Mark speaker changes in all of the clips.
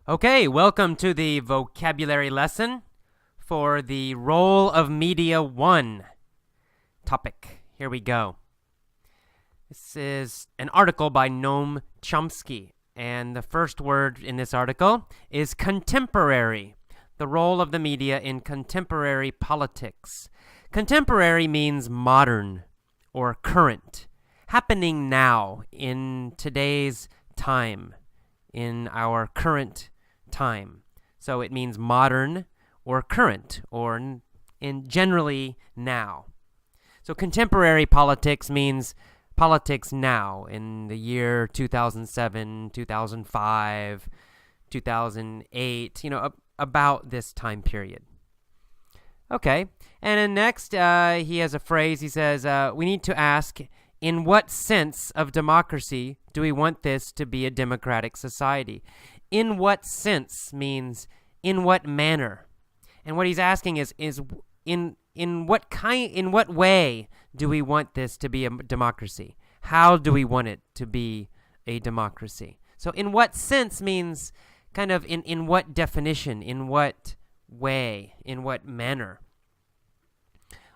Speaker 1: Okay, welcome to the vocabulary lesson for the role of media 1 topic. Here we go. This is an article by Noam Chomsky, and the first word in this article is contemporary, the role of the media in contemporary politics. Contemporary means modern or current, happening now in today's time, in our current time. So it means modern or current or in generally now. So contemporary politics means politics now in the year 2007, 2005, 2008, about this time period. Okay, and then next he has a phrase. He says, we need to ask, in what sense of democracy do we want this to be a democratic society? In what sense means in what manner. And what he's asking is in what way do we want this to be a democracy? How do we want it to be a democracy? So in what sense means kind of in what definition, in what way, in what manner.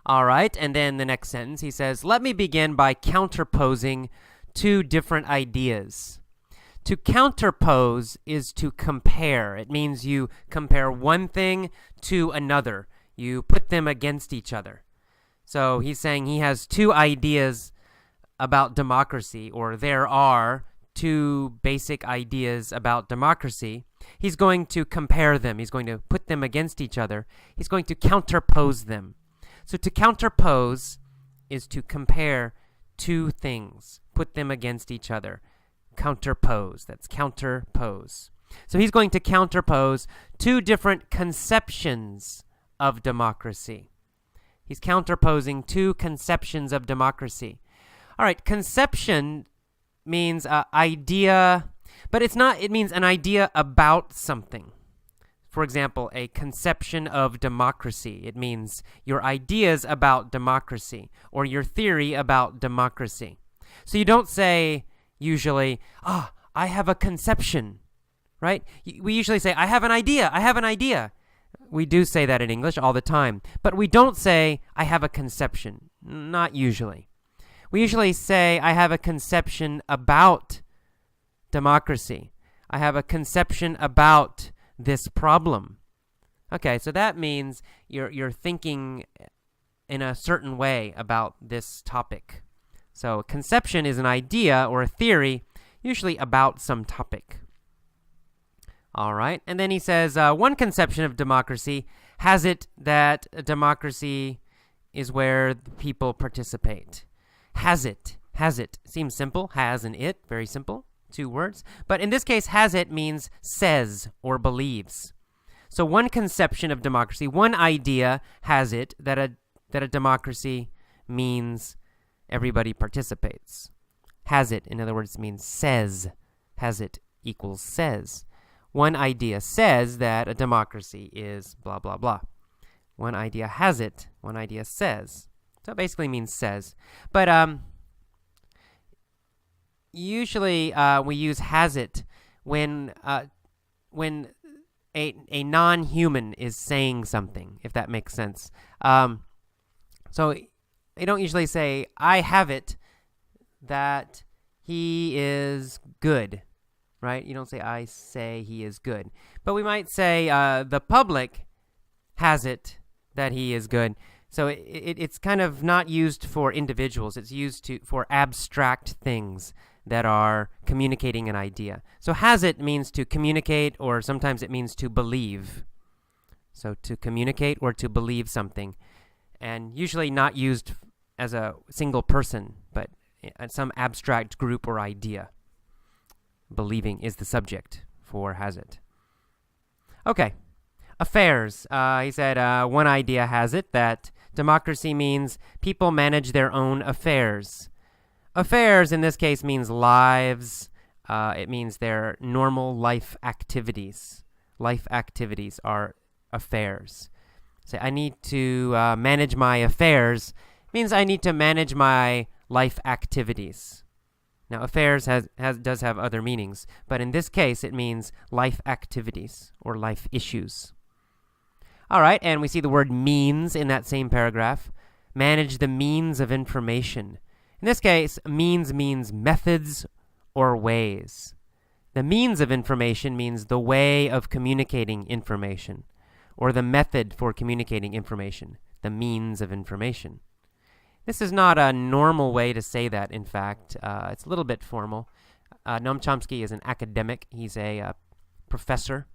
Speaker 1: All right, and then the next sentence, he says, let me begin by counterposing two different ideas. To counterpose is to compare. It means you compare one thing to another. You put them against each other. So he's saying he has two ideas about democracy, or there are two basic ideas about democracy. He's going to compare them. He's going to put them against each other. He's going to counterpose them. So to counterpose is to compare two things, put them against each other. Counterpose, that's counterpose. So he's going to counterpose two different conceptions of democracy. He's counterposing two conceptions of democracy. All right, conception means idea, but it means an idea about something. For example, a conception of democracy. It means your ideas about democracy or your theory about democracy. So you don't say usually, I have a conception, right? We usually say, I have an idea. We do say that in English all the time, but we don't say, I have a conception. Not usually. We usually say, I have a conception about democracy. I have a conception about this problem. Okay, so that means you're thinking in a certain way about this topic. So conception is an idea or a theory, usually about some topic. All right, and then he says, one conception of democracy has it that a democracy is where the people participate. Has it. Seems simple. Has and it, very simple. Two words. But in this case, has it means says or believes. So one conception of democracy, one idea has it that a democracy means everybody participates. Has it, in other words, means says. Has it equals says. One idea says that a democracy is blah, blah, blah. One idea has it. One idea says. So it basically means says. But usually we use has it when a non-human is saying something, if that makes sense. So they don't usually say, I have it that he is good, right? You don't say, I say he is good. But we might say, the public has it that he is good. So it's kind of not used for individuals. It's used for abstract things that are communicating an idea. So has it means to communicate, or sometimes it means to believe. So to communicate or to believe something. And usually not used as a single person, but some abstract group or idea. Believing is the subject for has it. Okay. Affairs. He said one idea has it that democracy means people manage their own affairs. Affairs in this case means lives. It means their normal life activities. Life activities are affairs. Say, I need to manage my affairs means I need to manage my life activities. Now, affairs does have other meanings, but in this case, it means life activities or life issues. All right, and we see the word means in that same paragraph. Manage the means of information. In this case, means methods or ways. The means of information means the way of communicating information, or the method for communicating information, the means of information. This is not a normal way to say that, in fact. It's a little bit formal. Noam Chomsky is an academic. He's a professor.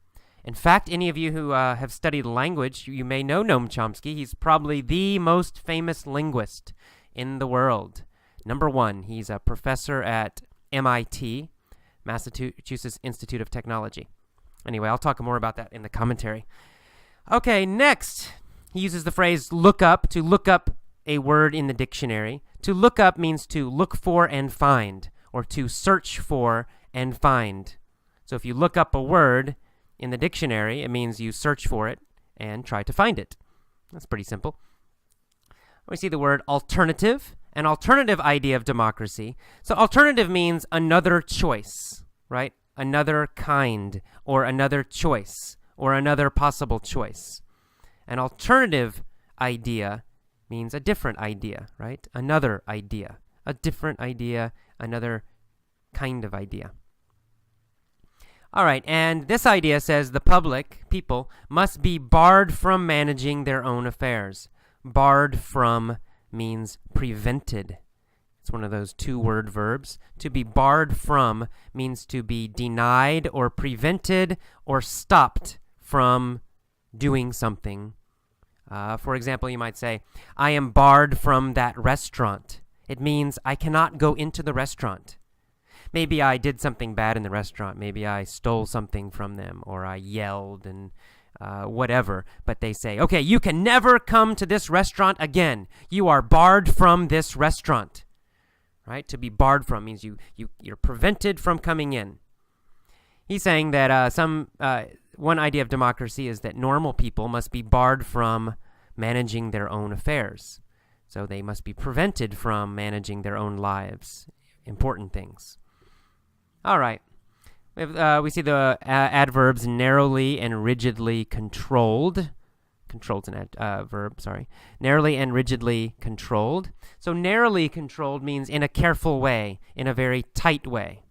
Speaker 1: In fact, any of you who have studied language, you may know Noam Chomsky. He's probably the most famous linguist in the world. Number one, he's a professor at MIT, Massachusetts Institute of Technology. Anyway, I'll talk more about that in the commentary. Okay, next, he uses the phrase look up to look up a word in the dictionary. To look up means to look for and find, or to search for and find. So if you look up a word in the dictionary, it means you search for it and try to find it. That's pretty simple. We see the word alternative, an alternative idea of democracy. So alternative means another choice, right? Another kind, or another choice, or another possible choice. An alternative idea means a different idea, right? Another idea, a different idea, another kind of idea. All right, and this idea says the public, people, must be barred from managing their own affairs. Barred from means prevented. It's one of those two-word verbs. To be barred from means to be denied or prevented or stopped from doing something. For example, you might say, I am barred from that restaurant. It means I cannot go into the restaurant. Maybe I did something bad in the restaurant. Maybe I stole something from them, or I yelled and whatever. But they say, okay, you can never come to this restaurant again. You are barred from this restaurant. Right? To be barred from means you're prevented from coming in. He's saying that one idea of democracy is that normal people must be barred from managing their own affairs. So they must be prevented from managing their own lives, important things. All right. We see the adverbs narrowly and rigidly controlled. Controlled's an verb, sorry. Narrowly and rigidly controlled. So narrowly controlled means in a careful way, in a very tight way.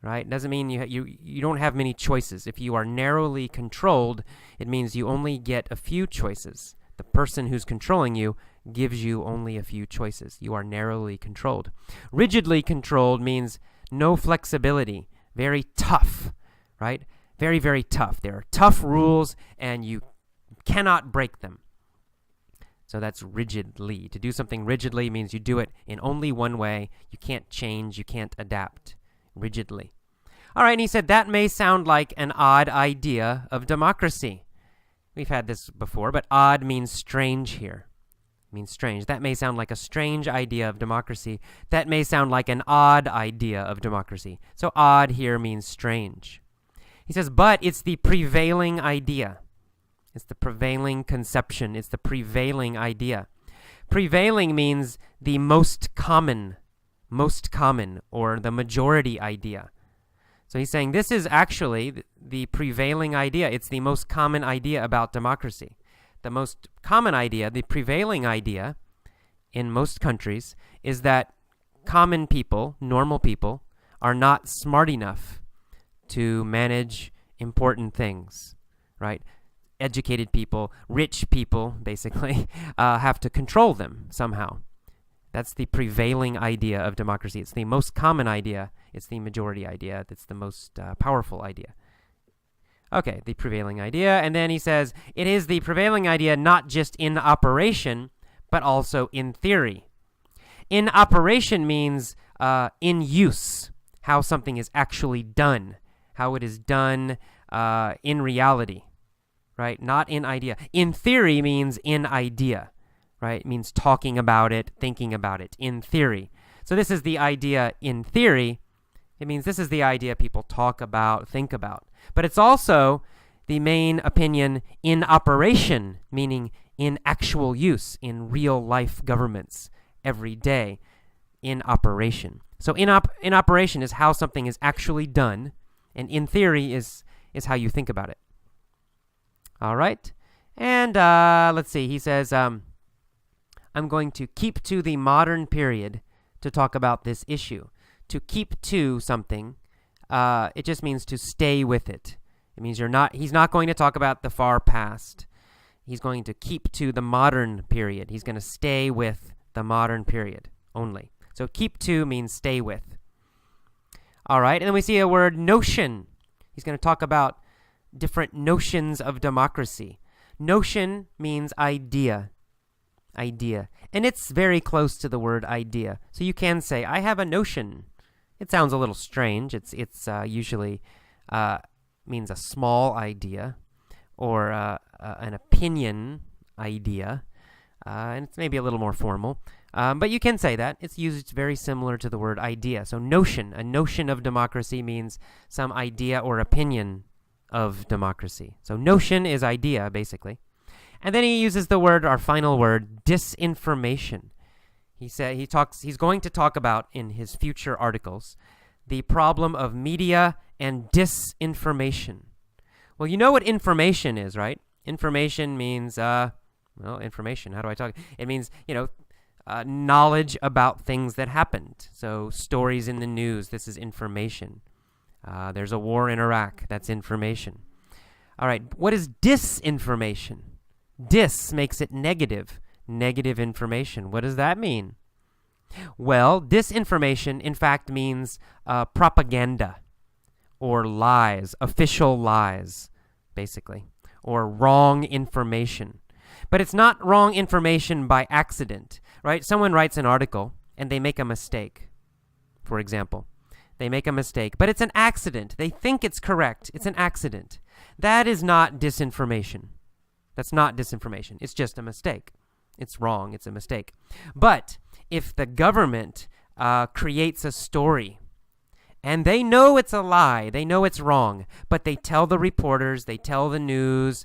Speaker 1: Right? Doesn't mean you don't have many choices. If you are narrowly controlled, it means you only get a few choices. The person who's controlling you gives you only a few choices. You are narrowly controlled. Rigidly controlled means no flexibility, very tough, right? Very, very tough. There are tough rules, and you cannot break them. So that's rigidly. To do something rigidly means you do it in only one way. You can't change. You can't adapt. Rigidly. All right, and he said that may sound like an odd idea of democracy. We've had this before, but odd means strange here. It means strange. That may sound like a strange idea of democracy. That may sound like an odd idea of democracy. So odd here means strange. He says, but it's the prevailing idea. It's the prevailing conception. It's the prevailing idea. Prevailing means the most common, or the majority idea. So he's saying this is actually the prevailing idea. It's the most common idea about democracy. The most common idea, the prevailing idea in most countries is that common people, normal people, are not smart enough to manage important things, right? Educated people, rich people, basically, have to control them somehow. That's the prevailing idea of democracy. It's the most common idea. It's the majority idea. It's the most powerful idea. Okay, the prevailing idea. And then he says, it is the prevailing idea not just in operation, but also in theory. In operation means in use, how something is actually done, how it is done in reality, right? Not in idea. In theory means in idea. Right? It means talking about it, thinking about it, in theory. So this is the idea in theory. It means this is the idea people talk about, think about. But it's also the main opinion in operation, meaning in actual use, in real life governments, every day, in operation. So in operation is how something is actually done, and in theory is how you think about it. All right? And let's see. He says, I'm going to keep to the modern period to talk about this issue. To keep to something, it just means to stay with it. It means he's not going to talk about the far past. He's going to keep to the modern period. He's going to stay with the modern period only. So keep to means stay with. All right, and then we see a word notion. He's going to talk about different notions of democracy. Notion means idea. Idea. And it's very close to the word idea. So you can say, I have a notion. It sounds a little strange. It's usually means a small idea or an opinion idea. And it's maybe a little more formal. But you can say that. It's used very similar to the word idea. So notion, a notion of democracy means some idea or opinion of democracy. So notion is idea, basically. And then he uses the word, our final word, disinformation. He's going to talk about in his future articles the problem of media and disinformation. Well, you know what information is, right? Information means, information. How do I talk? It means, knowledge about things that happened. So stories in the news, this is information. There's a war in Iraq, that's information. All right, what is disinformation? Dis makes it negative. Negative information. What does that mean? Well, disinformation, in fact, means propaganda or lies, official lies, basically, or wrong information. But it's not wrong information by accident, right? Someone writes an article and they make a mistake, for example. They make a mistake, but it's an accident. They think it's correct. It's an accident. That is not disinformation. That's not disinformation. It's just a mistake. It's wrong. It's a mistake. But if the government creates a story and they know it's a lie, they know it's wrong, but they tell the reporters, they tell the news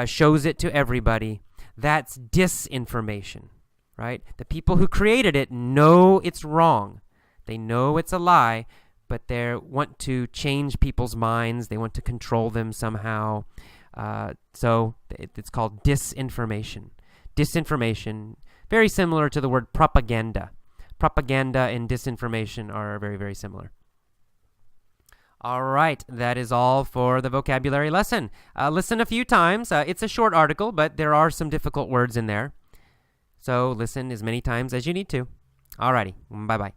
Speaker 1: shows it to everybody, that's disinformation, right? The people who created it know it's wrong. They know it's a lie, but they want to change people's minds. They want to control them somehow. So it's called disinformation. Disinformation, very similar to the word propaganda. Propaganda and disinformation are very, very similar. All right, that is all for the vocabulary lesson. Listen a few times. It's a short article, but there are some difficult words in there. So listen as many times as you need to. All righty, bye-bye.